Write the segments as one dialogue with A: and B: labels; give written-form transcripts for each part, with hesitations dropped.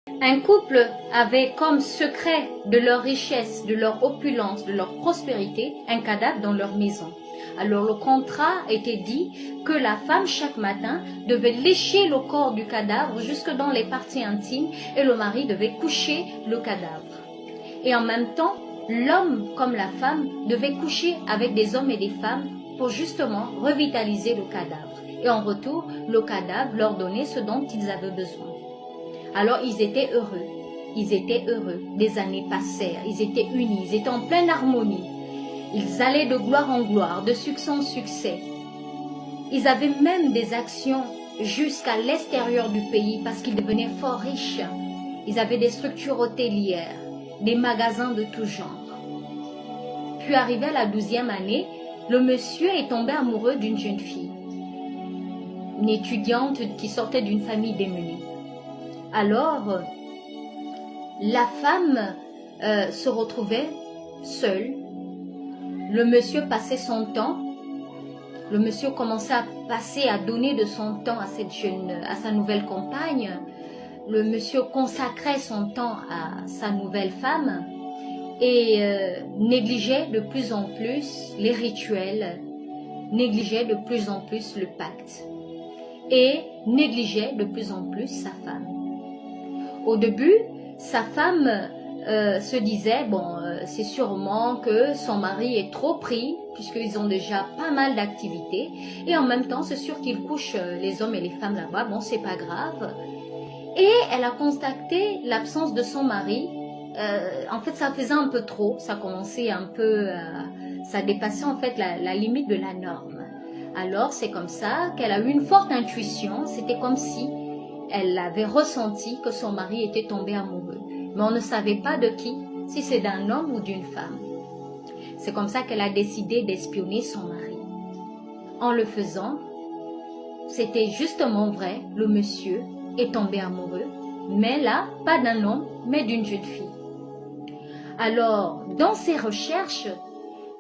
A: Un couple avait comme secret de leur richesse, de leur opulence, de leur prospérité, un cadavre dans leur maison. Alors le contrat était dit que la femme chaque matin devait lécher le corps du cadavre jusque dans les parties intimes et le mari devait coucher le cadavre. Et en même temps, l'homme comme la femme devait coucher avec des hommes et des femmes pour justement revitaliser le cadavre. Et en retour, le cadavre leur donnait ce dont ils avaient besoin. Alors ils étaient heureux, des années passèrent, ils étaient unis, ils étaient en pleine harmonie. Ils allaient de gloire en gloire, de succès en succès. Ils avaient même des actions jusqu'à l'extérieur du pays parce qu'ils devenaient fort riches. Ils avaient des structures hôtelières, des magasins de tout genre. Puis arrivé à la 12e année, le monsieur est tombé amoureux d'une jeune fille, une étudiante qui sortait d'une famille démunie. Alors, la femme se retrouvait seule. Le monsieur passait son temps. Le monsieur commençait à donner de son temps à sa nouvelle compagne. Le monsieur consacrait son temps à sa nouvelle femme et négligeait de plus en plus les rituels, négligeait de plus en plus le pacte et négligeait de plus en plus sa femme. Au début, sa femme se disait, c'est sûrement que son mari est trop pris, puisqu'ils ont déjà pas mal d'activités, et en même temps, c'est sûr qu'il couche les hommes et les femmes là-bas, c'est pas grave. Et elle a constaté l'absence de son mari. En fait, ça faisait un peu trop, ça commençait un peu, ça dépassait en fait la limite de la norme. Alors, c'est comme ça qu'elle a eu une forte intuition, c'était comme si elle avait ressenti que son mari était tombé amoureux. Mais on ne savait pas de qui, si c'est d'un homme ou d'une femme. C'est comme ça qu'elle a décidé d'espionner son mari. En le faisant, c'était justement vrai, le monsieur est tombé amoureux, mais là, pas d'un homme, mais d'une jeune fille. Alors, dans ses recherches,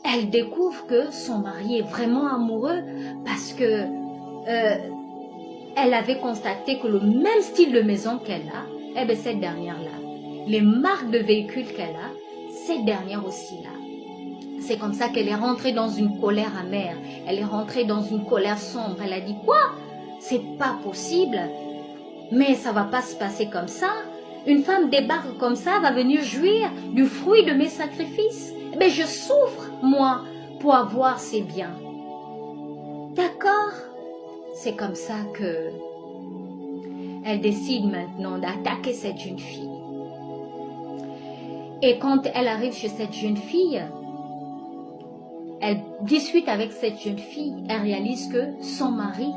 A: elle découvre que son mari est vraiment amoureux parce que elle avait constaté que le même style de maison qu'elle a, cette dernière-là, les marques de véhicules qu'elle a, cette dernière aussi là. C'est comme ça qu'elle est rentrée dans une colère amère, elle est rentrée dans une colère sombre. Elle a dit quoi? C'est pas possible, mais ça va pas se passer comme ça. Une femme débarque comme ça, va venir jouir du fruit de mes sacrifices. Je souffre, moi, pour avoir ces biens. D'accord? C'est comme ça que elle décide maintenant d'attaquer cette jeune fille. Et quand elle arrive chez cette jeune fille, elle discute avec cette jeune fille, elle réalise que son mari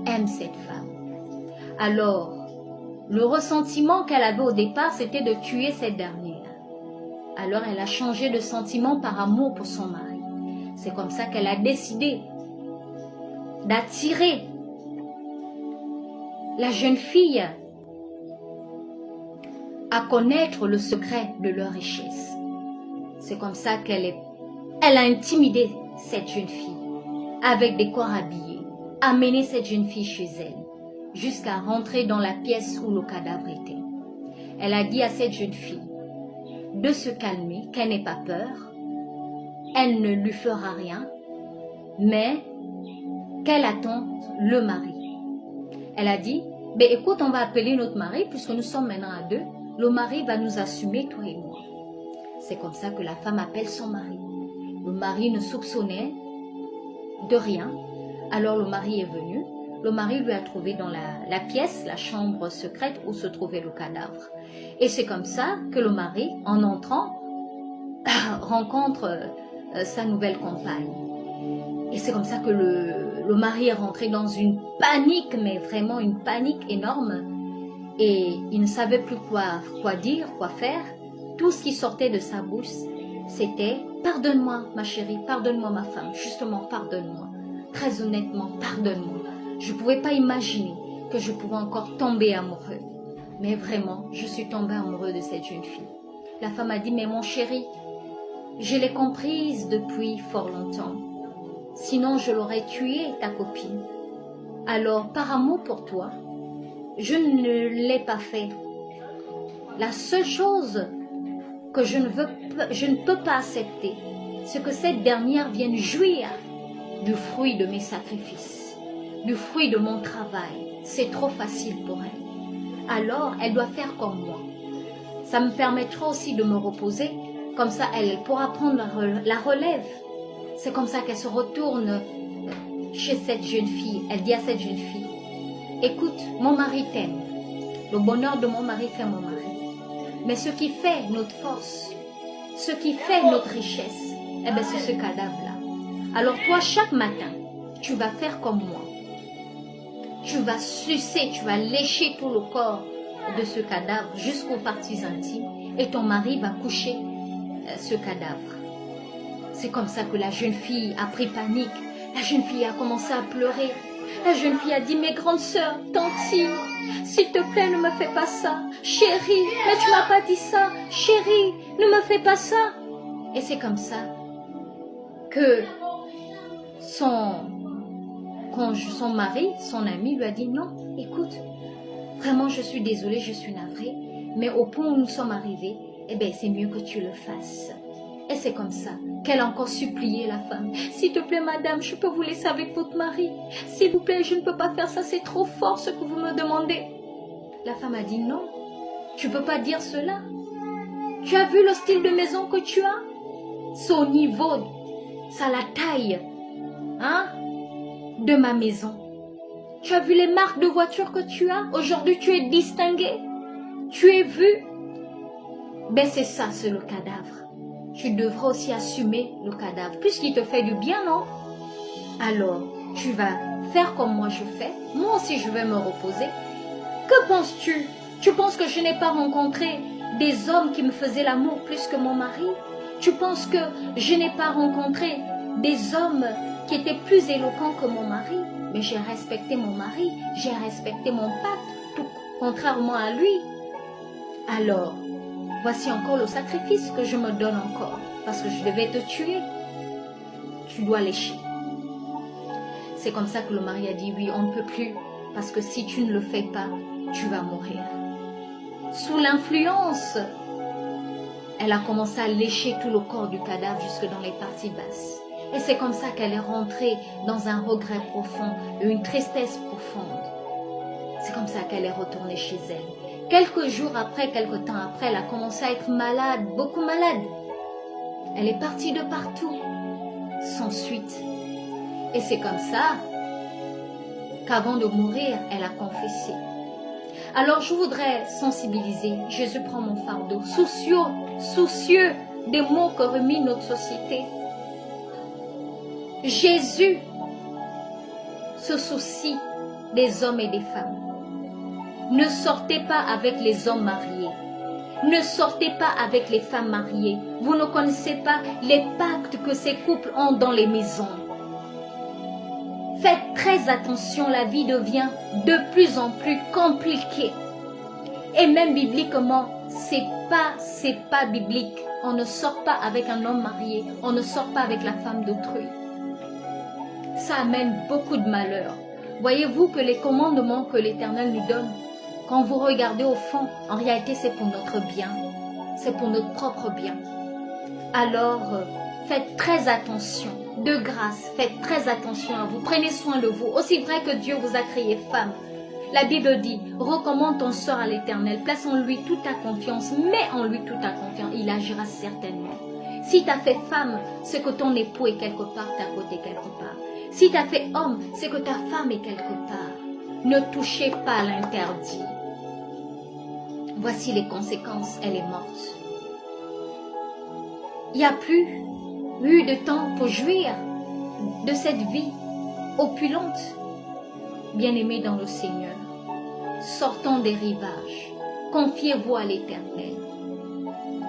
A: aime cette femme. Alors, le ressentiment qu'elle avait au départ, c'était de tuer cette dernière. Alors, elle a changé de sentiment par amour pour son mari. C'est comme ça qu'elle a décidé d'attirer la jeune fille à connaître le secret de leur richesse. C'est comme ça qu'elle a intimidé cette jeune fille avec des corps habillés, amené cette jeune fille chez elle, jusqu'à rentrer dans la pièce où le cadavre était. Elle a dit à cette jeune fille de se calmer, qu'elle n'ait pas peur, elle ne lui fera rien, mais qu'elle attend le mari. Elle a dit, écoute, on va appeler notre mari, puisque nous sommes maintenant à deux, le mari va nous assumer, toi et moi. C'est comme ça que la femme appelle son mari. Le mari ne soupçonnait de rien, alors le mari est venu. Le mari lui a trouvé dans la pièce, la chambre secrète où se trouvait le cadavre. Et c'est comme ça que le mari, en entrant, rencontre sa nouvelle compagne. Et c'est comme ça que le mari est rentré dans une panique, mais vraiment une panique énorme. Et il ne savait plus quoi dire, quoi faire. Tout ce qui sortait de sa bouche, c'était « Pardonne-moi, ma chérie, pardonne-moi, ma femme, justement, pardonne-moi. Très honnêtement, pardonne-moi. Je ne pouvais pas imaginer que je pouvais encore tomber amoureux. Mais vraiment, je suis tombée amoureux de cette jeune fille. » La femme a dit « Mais mon chéri, je l'ai comprise depuis fort longtemps. Sinon, je l'aurais tuée, ta copine. Alors, par amour pour toi, je ne l'ai pas fait. La seule chose que je ne peux pas accepter, c'est que cette dernière vienne jouir du fruit de mes sacrifices, du fruit de mon travail. C'est trop facile pour elle. Alors, elle doit faire comme moi. Ça me permettra aussi de me reposer. Comme ça, elle pourra prendre la relève. C'est comme ça qu'elle se retourne chez cette jeune fille. Elle dit à cette jeune fille, écoute, mon mari t'aime. Le bonheur de mon mari fait mon mari. Mais ce qui fait notre force, ce qui fait notre richesse, eh bien, c'est ce cadavre-là. Alors toi, chaque matin, tu vas faire comme moi. Tu vas sucer, tu vas lécher tout le corps de ce cadavre jusqu'aux parties intimes et ton mari va coucher ce cadavre. C'est comme ça que la jeune fille a pris panique. La jeune fille a commencé à pleurer. La jeune fille a dit, mes grandes sœurs, tanti, s'il te plaît, ne me fais pas ça. Chérie, mais tu m'as pas dit ça. Chérie, ne me fais pas ça. Et c'est comme ça que son mari, son ami lui a dit, non, écoute, vraiment je suis désolée, je suis navrée, mais au point où nous sommes arrivés, eh bien c'est mieux que tu le fasses. Et c'est comme ça qu'elle a encore supplié la femme. S'il te plaît, madame, je peux vous laisser avec votre mari. S'il vous plaît, je ne peux pas faire ça, c'est trop fort ce que vous me demandez. La femme a dit non, tu ne peux pas dire cela. Tu as vu le style de maison que tu as? Son niveau, ça la taille hein, de ma maison. Tu as vu les marques de voiture que tu as? Aujourd'hui, tu es distingué. Tu es vu. Ben c'est ça, c'est le cadavre. Tu devras aussi assumer le cadavre, puisqu'il te fait du bien, non? Alors, tu vas faire comme moi je fais. Moi aussi, je vais me reposer. Que penses-tu? Tu penses que je n'ai pas rencontré des hommes qui me faisaient l'amour plus que mon mari? Tu penses que je n'ai pas rencontré des hommes qui étaient plus éloquents que mon mari? Mais j'ai respecté mon mari, j'ai respecté mon pacte, tout contrairement à lui. Alors, voici encore le sacrifice que je me donne encore, parce que je devais te tuer. Tu dois lécher. C'est comme ça que le mari a dit, oui, on ne peut plus, parce que si tu ne le fais pas, tu vas mourir. Sous l'influence, elle a commencé à lécher tout le corps du cadavre jusque dans les parties basses. Et c'est comme ça qu'elle est rentrée dans un regret profond, une tristesse profonde. C'est comme ça qu'elle est retournée chez elle. Quelques jours après, quelques temps après, elle a commencé à être malade, beaucoup malade. Elle est partie de partout, sans suite. Et c'est comme ça qu'avant de mourir, elle a confessé. Alors je voudrais sensibiliser. Jésus prend mon fardeau, soucieux des maux que remit notre société. Jésus se soucie des hommes et des femmes. Ne sortez pas avec les hommes mariés. Ne sortez pas avec les femmes mariées. Vous ne connaissez pas les pactes que ces couples ont dans les maisons. Faites très attention, la vie devient de plus en plus compliquée. Et même bibliquement, c'est pas biblique. On ne sort pas avec un homme marié. On ne sort pas avec la femme d'autrui. Ça amène beaucoup de malheur. Voyez-vous que les commandements que l'Éternel nous donne, quand vous regardez au fond, en réalité c'est pour notre bien. C'est pour notre propre bien. Alors, faites très attention. De grâce, faites très attention à vous. Prenez soin de vous. Aussi vrai que Dieu vous a créé femme. La Bible dit, recommande ton sort à l'Éternel. Place en lui toute ta confiance. Mets en lui toute ta confiance. Il agira certainement. Si tu as fait femme, c'est que ton époux est quelque part, ta côté quelque part. Si tu as fait homme, c'est que ta femme est quelque part. Ne touchez pas à l'interdit. Voici les conséquences, elle est morte. Il n'y a plus eu de temps pour jouir de cette vie opulente. Bien-aimés dans le Seigneur, sortons des rivages, confiez-vous à l'Éternel.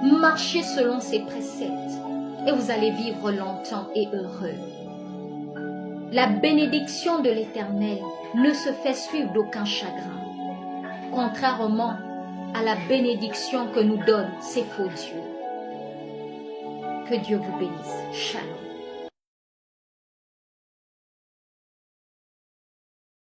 A: Marchez selon ses préceptes et vous allez vivre longtemps et heureux. La bénédiction de l'Éternel ne se fait suivre d'aucun chagrin, contrairement à la bénédiction que nous donnent ces faux dieux. Que Dieu vous bénisse. Shalom.